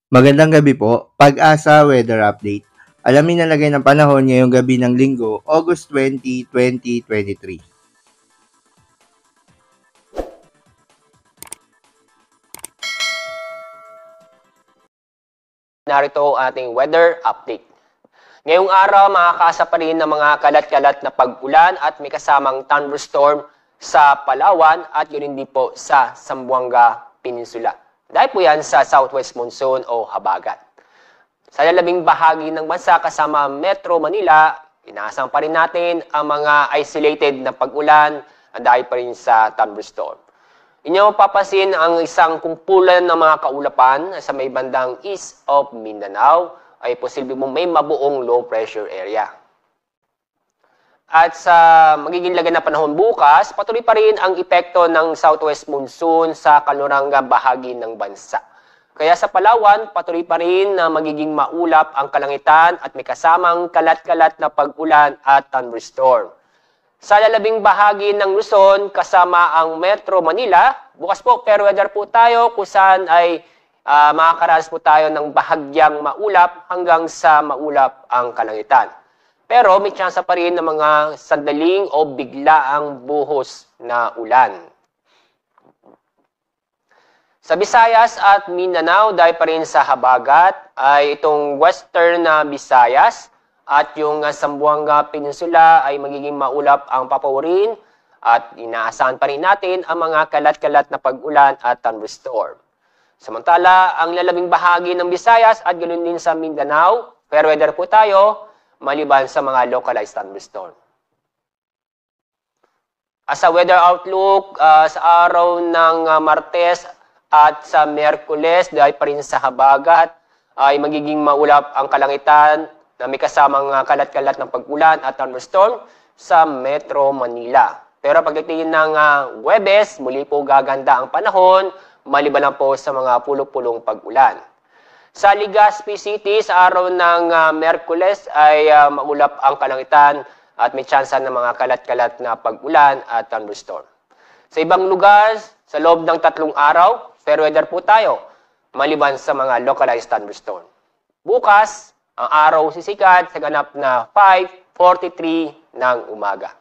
Magandang gabi po, Pag-asa Weather Update. Alamin ang lagay ng panahon ngayong gabi ng Linggo, August 20, 2023. Narito ang ating weather update. Ngayong araw, makakasa pa rin ng mga kalat-kalat na pag-ulan at may kasamang thunderstorm sa Palawan at yun din po sa Zamboanga Peninsula. Dahil po yan sa southwest monsoon o habagat. Sa lalabing bahagi ng bansa kasama Metro Manila, inaasahan pa rin natin ang mga isolated na pag-ulan dahil pa rin sa thunderstorm. Inyo mapapansin ang isang kumpulan ng mga kaulapan sa may bandang east of Mindanao ay posible mong may mabuong low pressure area. At sa magiging lagay na panahon bukas, patuloy pa rin ang epekto ng southwest monsoon sa kalurangang bahagi ng bansa. Kaya sa Palawan, patuloy pa rin na magiging maulap ang kalangitan at may kasamang kalat-kalat na pag-ulan at thunderstorm. Sa lalabing bahagi ng Luzon, kasama ang Metro Manila, bukas po, fair weather po tayo kung saan ay makakaranas po tayo ng bahagyang maulap hanggang sa maulap ang kalangitan. Pero may tsansa pa rin ng mga sandaling o biglaang buhos na ulan. Sa Visayas at Mindanao, dahil pa rin sa habagat, ay itong western na Visayas, at yung Zamboanga Peninsula ay magiging maulap ang papawirin at inaasahan pa rin natin ang mga kalat-kalat na pag-ulan at thunderstorm. Samantala, ang lalabing bahagi ng Visayas at ganoon din sa Mindanao, fair weather po tayo, maliban sa mga localized thunderstorm. As sa weather outlook, sa araw ng Martes at sa Miyerkules, dahil pa rin sa habagat, ay magiging maulap ang kalangitan na may kasamang kalat-kalat ng pag-ulan at thunderstorm sa Metro Manila. Pero pagdating ng Huwebes, muli po gaganda ang panahon, maliban lang po sa mga pulong-pulong pag-ulan. Sa Legazpi City, sa araw ng Miyerkules ay maulap ang kalangitan at may tsansa ng mga kalat-kalat na pag-ulan at thunderstorm. Sa ibang lugar, sa loob ng 3 araw, fair weather po tayo, maliban sa mga localized thunderstorm. Bukas, ang araw sisikat sa ganap na 5:43 ng umaga.